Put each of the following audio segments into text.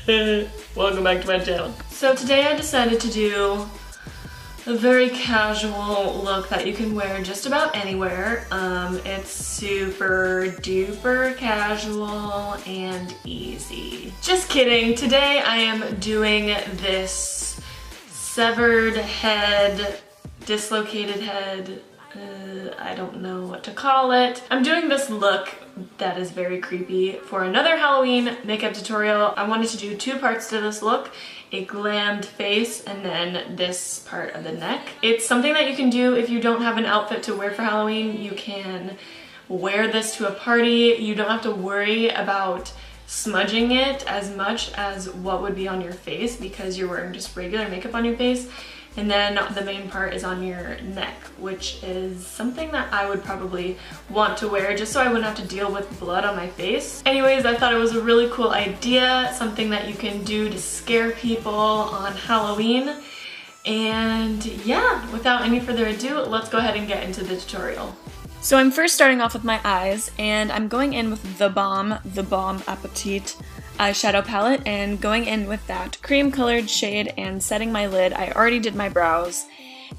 Welcome back to my channel. So today I decided to do a very casual look that you can wear just about anywhere. It's super duper casual and easy. Just kidding. Today I am doing this severed head, dislocated head, I don't know what to call it. I'm doing this look that is very creepy for another Halloween makeup tutorial. I wanted to do two parts to this look, a glammed face and then this part of the neck. It's something that you can do if you don't have an outfit to wear for Halloween. You can wear this to a party. You don't have to worry about smudging it as much as what would be on your face because you're wearing just regular makeup on your face. And then the main part is on your neck, which is something that I would probably want to wear just so I wouldn't have to deal with blood on my face. Anyways, I thought it was a really cool idea, something that you can do to scare people on Halloween. And yeah, without any further ado, let's go ahead and get into the tutorial. So I'm first starting off with my eyes, and I'm going in with the Balm Appetit eyeshadow palette and going in with that cream colored shade and setting my lid. I already did my brows.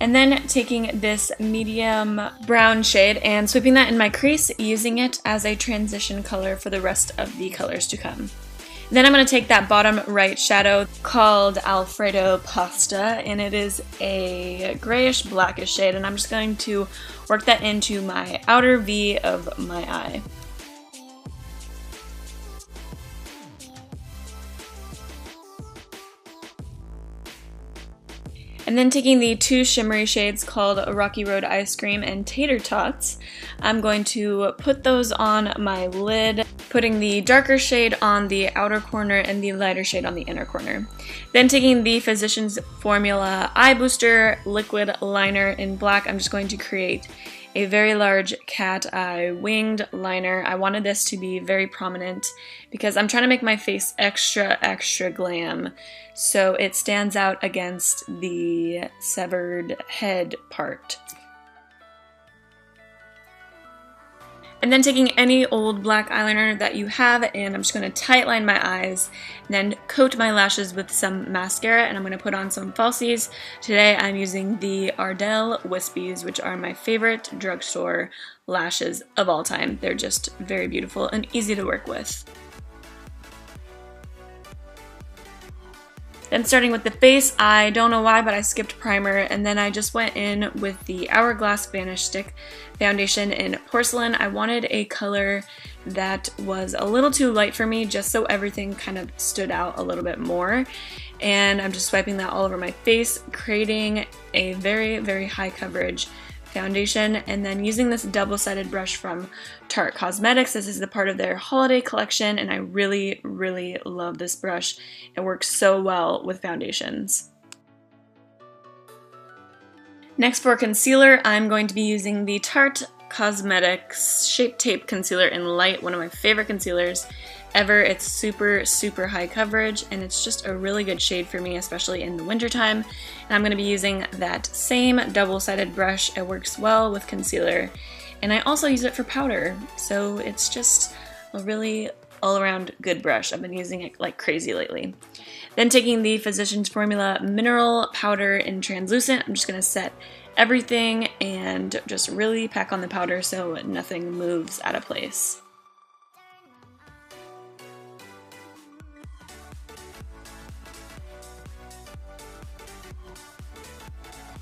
And then taking this medium brown shade and sweeping that in my crease, using it as a transition color for the rest of the colors to come. Then I'm going to take that bottom right shadow called Alfredo Pasta, and it is a grayish blackish shade, and I'm just going to work that into my outer V of my eye. And then taking the two shimmery shades called Rocky Road Ice Cream and Tater Tots, I'm going to put those on my lid, putting the darker shade on the outer corner and the lighter shade on the inner corner. Then taking the Physicians Formula Eye Booster Liquid Liner in black, I'm just going to create a very large cat eye winged liner. I wanted this to be very prominent because I'm trying to make my face extra glam so it stands out against the severed head part. And then taking any old black eyeliner that you have, and I'm just going to tightline my eyes, and then coat my lashes with some mascara, and I'm going to put on some falsies. Today I'm using the Ardell Wispies, which are my favorite drugstore lashes of all time. They're just very beautiful and easy to work with. Then starting with the face, I don't know why, but I skipped primer, and then I just went in with the Hourglass Vanish Stick foundation in Porcelain. I wanted a color that was a little too light for me, just so everything kind of stood out a little bit more. And I'm just swiping that all over my face, creating a very high coverage foundation, and then using this double-sided brush from Tarte Cosmetics. This is the part of their holiday collection, and I really love this brush. It works so well with foundations. Next for concealer, I'm going to be using the Tarte Cosmetics Shape Tape Concealer in Light, one of my favorite concealers ever. It's super high coverage, and it's just a really good shade for me, especially in the wintertime. And I'm going to be using that same double-sided brush. It works well with concealer, and I also use it for powder, so it's just a really all-around good brush. I've been using it like crazy lately. Then taking the Physicians Formula Mineral Powder in Translucent, I'm just going to set everything and just really pack on the powder so nothing moves out of place.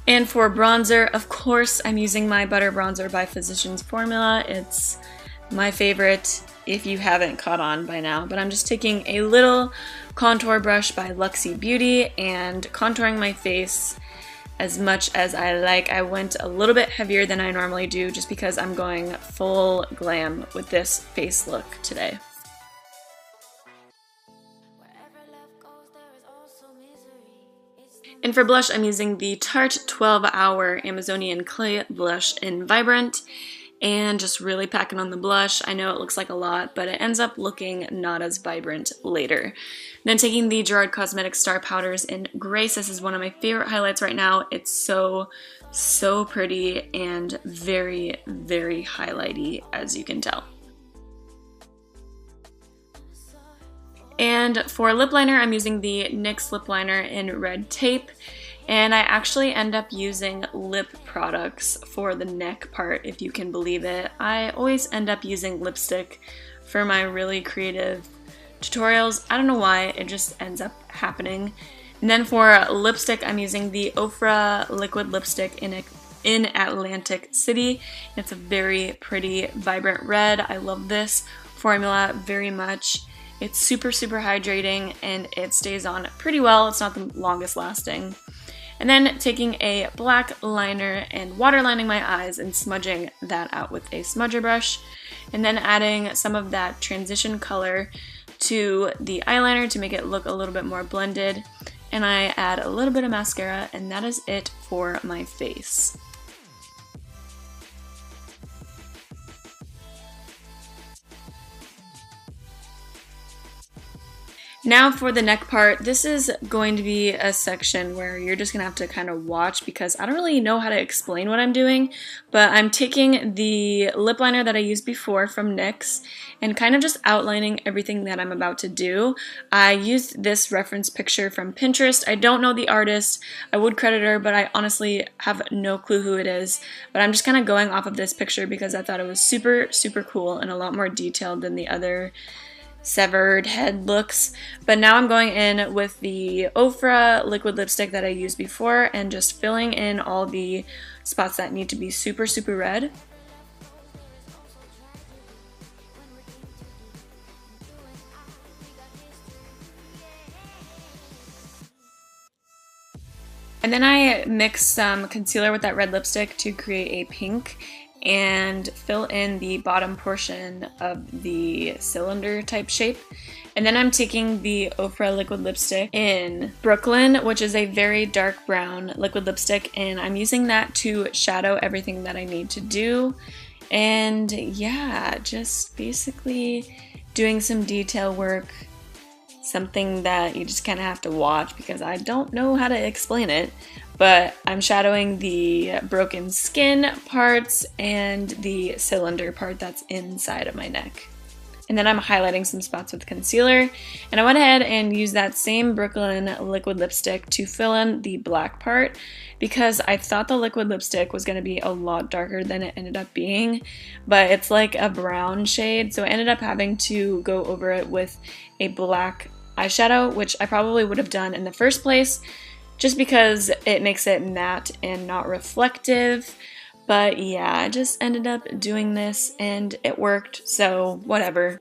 And for bronzer, of course, I'm using my Butter Bronzer by Physicians Formula. It's my favorite if you haven't caught on by now, but I'm just taking a little contour brush by Luxie Beauty and contouring my face as much as I like. I went a little bit heavier than I normally do just because I'm going full glam with this face look today. And for blush, I'm using the Tarte 12 Hour Amazonian Clay Blush in Vibrant, and just really packing on the blush. I know it looks like a lot, but it ends up looking not as vibrant later. Then taking the Gerard Cosmetics Star Powders in Grace. This is one of my favorite highlights right now. It's so pretty and very highlighty, as you can tell. And for lip liner, I'm using the NYX lip liner in Red Tape. And I actually end up using lip products for the neck part, if you can believe it. I always end up using lipstick for my really creative tutorials. I don't know why, it just ends up happening. And then for lipstick, I'm using the Ofra liquid lipstick in Atlantic City. It's a very pretty, vibrant red. I love this formula very much. It's super, super hydrating and it stays on pretty well. It's not the longest lasting. And then taking a black liner and waterlining my eyes and smudging that out with a smudger brush. And then adding some of that transition color to the eyeliner to make it look a little bit more blended. And I add a little bit of mascara, and that is it for my face. Now for the neck part, this is going to be a section where you're just going to have to kind of watch because I don't really know how to explain what I'm doing, but I'm taking the lip liner that I used before from NYX and kind of just outlining everything that I'm about to do. I used this reference picture from Pinterest. I don't know the artist. I would credit her, but I honestly have no clue who it is. But I'm just kind of going off of this picture because I thought it was super, super cool and a lot more detailed than the other severed head looks. But now I'm going in with the Ofra liquid lipstick that I used before and just filling in all the spots that need to be super, super red. And then I mix some concealer with that red lipstick to create a pink and fill in the bottom portion of the cylinder type shape. And then I'm taking the Ofra liquid lipstick in Brooklyn, which is a very dark brown liquid lipstick, and I'm using that to shadow everything that I need to do. And yeah, just basically doing some detail work, something that you just kind of have to watch because I don't know how to explain it. But I'm shadowing the broken skin parts and the cylinder part that's inside of my neck. And then I'm highlighting some spots with concealer. And I went ahead and used that same Brooklyn liquid lipstick to fill in the black part because I thought the liquid lipstick was going to be a lot darker than it ended up being. But it's like a brown shade, so I ended up having to go over it with a black eyeshadow, which I probably would have done in the first place, just because it makes it matte and not reflective. But yeah, I just ended up doing this and it worked, so whatever.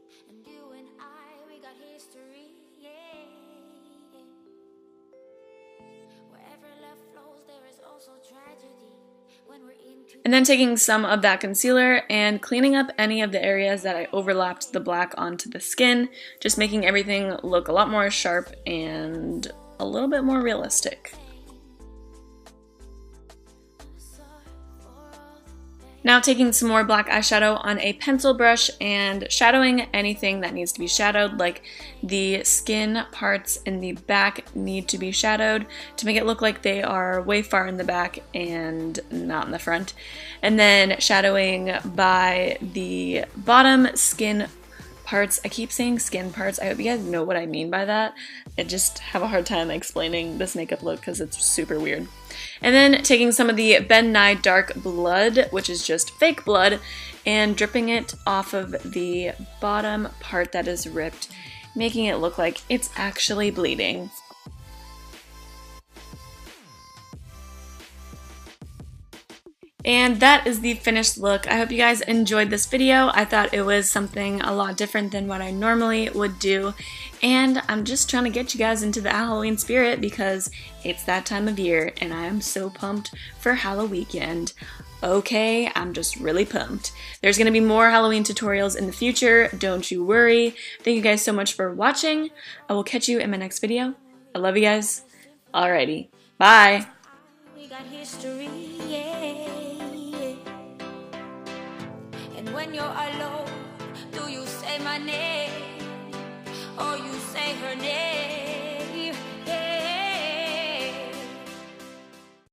And then taking some of that concealer and cleaning up any of the areas that I overlapped the black onto the skin, just making everything look a lot more sharp and a little bit more realistic. Now taking some more black eyeshadow on a pencil brush and shadowing anything that needs to be shadowed, like the skin parts in the back need to be shadowed to make it look like they are way far in the back and not in the front. And then shadowing by the bottom skin parts. I keep saying skin parts. I hope you guys know what I mean by that. I just have a hard time explaining this makeup look because it's super weird. And then taking some of the Ben Nye Dark Blood, which is just fake blood, and dripping it off of the bottom part that is ripped, making it look like it's actually bleeding. And that is the finished look. I hope you guys enjoyed this video. I thought it was something a lot different than what I normally would do. And I'm just trying to get you guys into the Halloween spirit because it's that time of year and I am so pumped for Halloween. Okay, I'm just really pumped. There's going to be more Halloween tutorials in the future, don't you worry. Thank you guys so much for watching. I will catch you in my next video. I love you guys. Alrighty, bye. We got history, yeah. And when you're alone, do you say my name or you say her name?